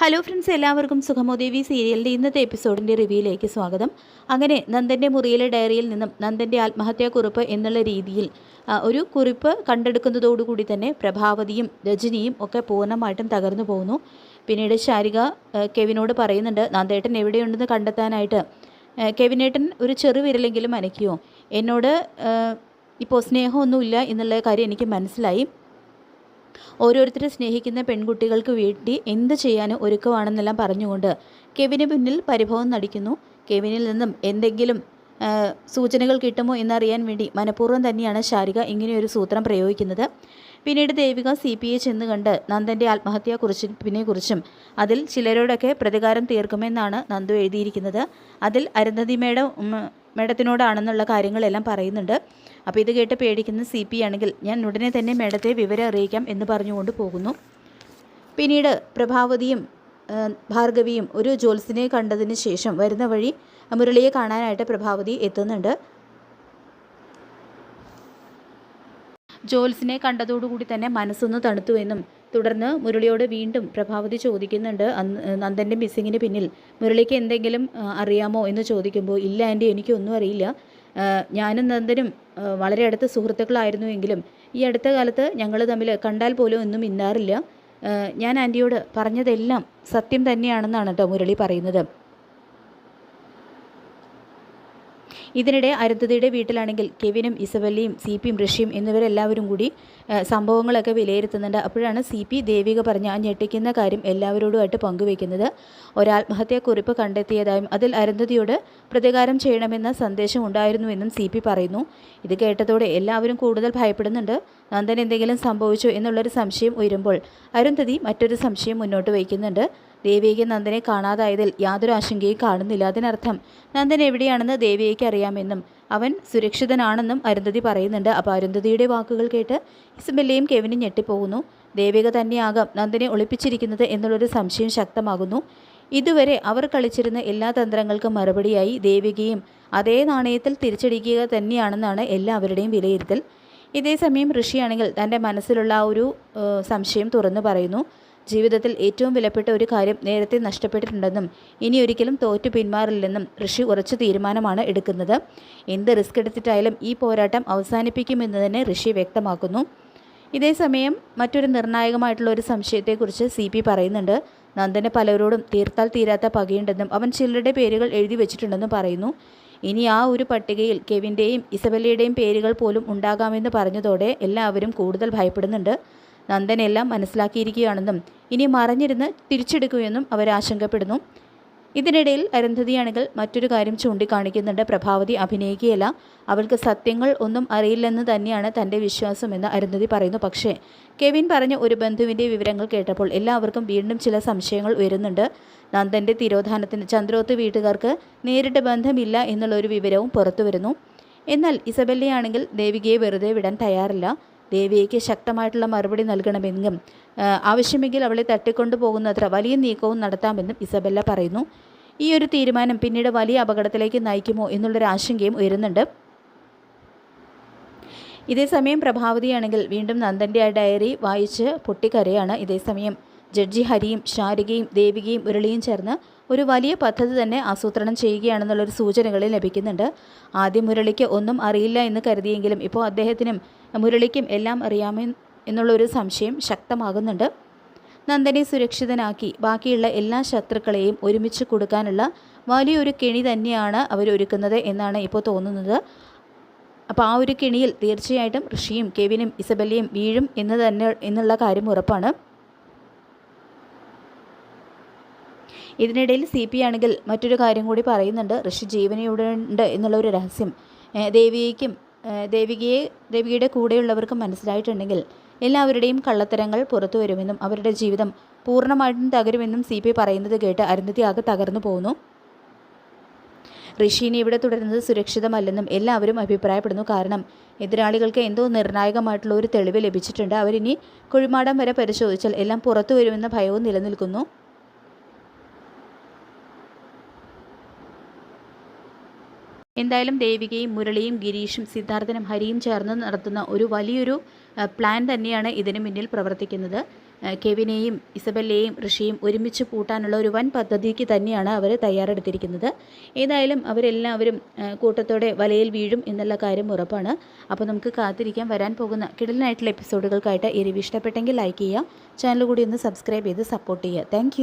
Hello friends, എല്ലാവർക്കും സുഖമോദേവി സീരിയലിൻ്റെ ഇന്നത്തെ എപ്പിസോഡിൻ്റെ റിവ്യൂയിലേക്ക് സ്വാഗതം. അങ്ങനെ നന്ദൻ്റെ മുറിയിലെ ഡയറിയിൽ നിന്നും നന്ദൻ്റെ ആത്മഹത്യാക്കുറിപ്പ് എന്നുള്ള രീതിയിൽ ഒരു കുറിപ്പ് കണ്ടെടുക്കുന്നതോടുകൂടി തന്നെ പ്രഭാവതിയും രജനിയും ഒക്കെ പൂർണ്ണമായിട്ടും തകർന്നു പോകുന്നു. പിന്നീട് ശാരിക കെവിനോട് പറയുന്നുണ്ട്, നന്ദേട്ടൻ എവിടെയുണ്ടെന്ന് കണ്ടെത്താനായിട്ട് കെവിനേട്ടൻ ഒരു ചെറുവിരലെങ്കിലും അനയ്ക്കുമോ? എന്നോട് ഇപ്പോൾ സ്നേഹമൊന്നുമില്ല എന്നുള്ള കാര്യം എനിക്ക് മനസ്സിലായി. ഓരോരുത്തരെ സ്നേഹിക്കുന്ന പെൺകുട്ടികൾക്ക് വേണ്ടി എന്ത് ചെയ്യാനും ഒരുക്കമാണെന്നെല്ലാം പറഞ്ഞുകൊണ്ട് കെവിന് മുന്നിൽ പരിഭവം നടിക്കുന്നു. കെവിനിൽ നിന്നും എന്തെങ്കിലും സൂചനകൾ കിട്ടുമോ എന്നറിയാൻ വേണ്ടി മനഃപൂർവ്വം തന്നെയാണ് ശാരിക ഇങ്ങനെയൊരു സൂത്രം പ്രയോഗിക്കുന്നത്. പിന്നീട് ദേവിക CPയെ ചെന്ന് കണ്ട് നന്ദൻ്റെ ആത്മഹത്യാക്കുറിച്ചിനെക്കുറിച്ചും അതിൽ ചിലരോടൊക്കെ പ്രതികാരം തീർക്കുമെന്നാണ് നന്ദു എഴുതിയിരിക്കുന്നത്. അതിൽ അരുന്ധതി മേഡത്തിനോടാണെന്നുള്ള കാര്യങ്ങളെല്ലാം പറയുന്നുണ്ട്. അപ്പോൾ ഇത് കേട്ട് പേടിക്കുന്ന CP ആണെങ്കിൽ ഞാൻ ഉടനെ തന്നെ മേഡത്തെ വിവരം അറിയിക്കാം എന്ന് പറഞ്ഞുകൊണ്ട് പോകുന്നു. പിന്നീട് പ്രഭാവതിയും ഭാർഗവിയും ഒരു ജോത്സ്യനെ കണ്ടതിന് ശേഷം വരുന്ന വഴി മുരളിയെ കാണാനായിട്ട് പ്രഭാവതി എത്തുന്നുണ്ട്. ജോത്സ്യനെ കണ്ടതോടുകൂടി തന്നെ മനസ്സൊന്ന് തണുത്തുവെന്നും തുടർന്ന് മുരളിയോട് വീണ്ടും പ്രഭാവതി ചോദിക്കുന്നുണ്ട്, നന്ദൻ്റെ മിസ്സിങ്ങിന് പിന്നിൽ മുരളിക്ക് എന്തെങ്കിലും അറിയാമോ എന്ന് ചോദിക്കുമ്പോൾ, ഇല്ല ആൻറ്റി, എനിക്കൊന്നും അറിയില്ല. ഞാനും നന്ദനും വളരെ അടുത്ത സുഹൃത്തുക്കളായിരുന്നുവെങ്കിലും ഈ അടുത്ത കാലത്ത് ഞങ്ങൾ തമ്മിൽ കണ്ടാൽ പോലും ഒന്നും മിന്നാറില്ല. ഞാൻ ആൻറ്റിയോട് പറഞ്ഞതെല്ലാം സത്യം തന്നെയാണെന്നാണ് കേട്ടോ മുരളി പറയുന്നത്. ഇതിനിടെ അരുന്ധതിയുടെ വീട്ടിലാണെങ്കിൽ കെവിനും ഇസബല്ലയും CPയും ഋഷിയും എന്നിവരെല്ലാവരും കൂടി സംഭവങ്ങളൊക്കെ വിലയിരുത്തുന്നുണ്ട്. അപ്പോഴാണ് CP ദേവിക പറഞ്ഞ ആ ഞെട്ടിക്കുന്ന കാര്യം എല്ലാവരോടുമായിട്ട് പങ്കുവയ്ക്കുന്നത്. ഒരാത്മഹത്യാക്കുറിപ്പ് കണ്ടെത്തിയതായും അതിൽ അരുന്ധതിയോട് പ്രതികാരം ചെയ്യണമെന്ന സന്ദേശം ഉണ്ടായിരുന്നുവെന്നും CP പറയുന്നു. ഇത് കേട്ടതോടെ എല്ലാവരും കൂടുതൽ ഭയപ്പെടുന്നുണ്ട്. നന്ദൻ എന്തെങ്കിലും സംഭവിച്ചോ എന്നുള്ളൊരു സംശയം ഉയരുമ്പോൾ അരുന്ധതി മറ്റൊരു സംശയം മുന്നോട്ട് വയ്ക്കുന്നുണ്ട്. ദേവികയ്ക്ക് നന്ദനെ കാണാതായതിൽ യാതൊരു ആശങ്കയും കാണുന്നില്ല. അതിനർത്ഥം നന്ദൻ എവിടെയാണെന്ന് ദേവികയ്ക്ക് അറിയാമെന്നും അവൻ സുരക്ഷിതനാണെന്നും അരുന്ധതി പറയുന്നുണ്ട്. അപ്പോൾ അരുന്ധതിയുടെ വാക്കുകൾ കേട്ട് ഇസബല്ലയും കെവിനും ഞെട്ടിപ്പോകുന്നു. ദേവിക തന്നെയാകാം നന്ദനെ ഒളിപ്പിച്ചിരിക്കുന്നത് എന്നുള്ളൊരു സംശയം ശക്തമാകുന്നു. ഇതുവരെ അവർ കളിച്ചിരുന്ന എല്ലാ തന്ത്രങ്ങൾക്കും മറുപടിയായി ദേവികയും അതേ നാണയത്തിൽ തിരിച്ചടിക്കുക തന്നെയാണെന്നാണ് എല്ലാവരുടെയും വിലയിരുത്തൽ. ഇതേസമയം ഋഷിയാണെങ്കിൽ തൻ്റെ മനസ്സിലുള്ള ആ ഒരു സംശയം തുറന്നു പറയുന്നു. ജീവിതത്തിൽ ഏറ്റവും വിലപ്പെട്ട ഒരു കാര്യം നേരത്തെ നഷ്ടപ്പെട്ടിട്ടുണ്ടെന്നും ഇനി ഒരിക്കലും തോറ്റു പിന്മാറില്ലെന്നും ഋഷി ഉറച്ച തീരുമാനമാണ് എടുക്കുന്നത്. എന്ത് റിസ്ക് എടുത്തിട്ടായാലും ഈ പോരാട്ടം അവസാനിപ്പിക്കുമെന്ന് തന്നെ ഋഷി വ്യക്തമാക്കുന്നു. ഇതേസമയം മറ്റൊരു നിർണായകമായിട്ടുള്ള ഒരു സംശയത്തെക്കുറിച്ച് CP പറയുന്നുണ്ട്. നന്ദന് പലരോടും തീർത്താൽ തീരാത്ത പകയുണ്ടെന്നും അവൻ ചിലരുടെ പേരുകൾ എഴുതി വെച്ചിട്ടുണ്ടെന്നും പറയുന്നു. ഇനി ആ ഒരു പട്ടികയിൽ കെവിൻ്റെയും ഇസബല്ലയുടെയും പേരുകൾ പോലും ഉണ്ടാകാമെന്ന് പറഞ്ഞതോടെ എല്ലാവരും കൂടുതൽ ഭയപ്പെടുന്നുണ്ട്. നന്ദൻ എല്ലാം മനസ്സിലാക്കിയിരിക്കുകയാണെന്നും ഇനി മറഞ്ഞിരുന്ന് തിരിച്ചെടുക്കുമെന്നും അവർ ആശങ്കപ്പെടുന്നു. ഇതിനിടയിൽ അരുന്ധതിയാണെങ്കിൽ മറ്റൊരു കാര്യം ചൂണ്ടിക്കാണിക്കുന്നുണ്ട്. പ്രഭാവതി അഭിനയിക്കുകയല്ല, അവൾക്ക് സത്യങ്ങൾ ഒന്നും അറിയില്ലെന്ന് തന്നെയാണ് തൻ്റെ വിശ്വാസമെന്ന് അരുന്ധതി പറയുന്നു. പക്ഷേ കെവിൻ പറഞ്ഞ ഒരു ബന്ധുവിൻ്റെ വിവരങ്ങൾ കേട്ടപ്പോൾ എല്ലാവർക്കും വീണ്ടും ചില സംശയങ്ങൾ ഉയരുന്നുണ്ട്. നന്ദൻ്റെ തിരോധാനത്തിന് ചന്ദ്രോത്ത് വീട്ടുകാർക്ക് നേരിട്ട് ബന്ധമില്ല എന്നുള്ളൊരു വിവരവും പുറത്തു വരുന്നു. എന്നാൽ ഇസബല്ലയാണെങ്കിൽ ദേവികയെ വെറുതെ വിടാൻ തയ്യാറില്ല. ദേവികയ്ക്ക് ശക്തമായിട്ടുള്ള മറുപടി നൽകണമെന്നും ആവശ്യമെങ്കിൽ അവളെ തട്ടിക്കൊണ്ടു പോകുന്നത്ര വലിയ നീക്കവും നടത്താമെന്നും ഇസബല്ല പറയുന്നു. ഈ ഒരു തീരുമാനം പിന്നീട് വലിയ അപകടത്തിലേക്ക് നയിക്കുമോ എന്നുള്ളൊരു ആശങ്കയും ഉയരുന്നുണ്ട്. ഇതേസമയം പ്രഭാവതിയാണെങ്കിൽ വീണ്ടും നന്ദൻ്റെ ആ ഡയറി വായിച്ച് പൊട്ടിക്കരയാണ്. ഇതേസമയം ജഡ്ജി ഹരിയും ശാരികയും ദേവികയും മുരളിയും ചേർന്ന് ഒരു വലിയ പദ്ധതി തന്നെ ആസൂത്രണം ചെയ്യുകയാണെന്നുള്ളൊരു സൂചനകളിൽ ലഭിക്കുന്നുണ്ട്. ആദ്യം മുരളിക്ക് ഒന്നും അറിയില്ല എന്ന് കരുതിയെങ്കിലും ഇപ്പോൾ അദ്ദേഹത്തിനും മുരളിക്കും എല്ലാം എന്നുള്ളൊരു സംശയം ശക്തമാകുന്നുണ്ട്. നന്ദനെ സുരക്ഷിതനാക്കി ബാക്കിയുള്ള എല്ലാ ശത്രുക്കളെയും ഒരുമിച്ച് കൊടുക്കാനുള്ള വലിയൊരു കെണി തന്നെയാണ് അവരൊരുക്കുന്നത് എന്നാണ് ഇപ്പോൾ തോന്നുന്നത്. അപ്പോൾ ആ ഒരു കെണിയിൽ തീർച്ചയായിട്ടും ഋഷിയും കെവിനും ഇസബല്ലയും വീഴും എന്നുള്ള കാര്യം ഉറപ്പാണ്. ഇതിനിടയിൽ CP ആണെങ്കിൽ മറ്റൊരു കാര്യം കൂടി പറയുന്നുണ്ട്. ഋഷി ജീവനോടുണ്ട് എന്നുള്ള ഒരു രഹസ്യം ദേവികയുടെ കൂടെയുള്ളവർക്ക് മനസ്സിലായിട്ടുണ്ടെങ്കിൽ എല്ലാവരുടെയും കള്ളത്തരങ്ങൾ പുറത്തു വരുമെന്നും അവരുടെ ജീവിതം പൂർണ്ണമായിട്ടും തകരുമെന്നും CP പറയുന്നത് കേട്ട് അരുന്ധതി ആകെ തകർന്നു പോകുന്നു. ഋഷിനെ ഇവിടെ തുടരുന്നത് സുരക്ഷിതമല്ലെന്നും എല്ലാവരും അഭിപ്രായപ്പെടുന്നു. കാരണം എതിരാളികൾക്ക് എന്തോ നിർണായകമായിട്ടുള്ള ഒരു തെളിവ് ലഭിച്ചിട്ടുണ്ട്. അവരിനി കുഴിമാടം വരെ പരിശോധിച്ചാൽ എല്ലാം പുറത്തു വരുമെന്ന ഭയവും നിലനിൽക്കുന്നു. എന്തായാലും ദേവികയും മുരളിയും ഗിരീഷും സിദ്ധാർത്ഥനും ഹരിയും ചേർന്ന് നടത്തുന്ന ഒരു വലിയൊരു പ്ലാൻ തന്നെയാണ് ഇതിന് മുന്നിൽ പ്രവർത്തിക്കുന്നത്. കെവിനെയും ഇസബെല്ലയെയും ഋഷിയും ഒരുമിച്ച് പൂട്ടാനുള്ള ഒരു വൻ പദ്ധതിക്ക് തന്നെയാണ് അവർ തയ്യാറെടുത്തിരിക്കുന്നത്. ഏതായാലും അവരെല്ലാവരും കൂട്ടത്തോടെ വലയിൽ വീഴും എന്നുള്ള കാര്യം ഉറപ്പാണ്. അപ്പോൾ നമുക്ക് കാത്തിരിക്കാൻ വരാൻ പോകുന്ന കിടലിനായിട്ടുള്ള എപ്പിസോഡുകൾക്കായിട്ട് ഈ റിവ്യൂ ഇഷ്ടപ്പെട്ടെങ്കിൽ ലൈക്ക് ചെയ്യുക, ചാനൽ കൂടി ഒന്ന് സബ്സ്ക്രൈബ് ചെയ്ത് സപ്പോർട്ട് ചെയ്യുക. താങ്ക്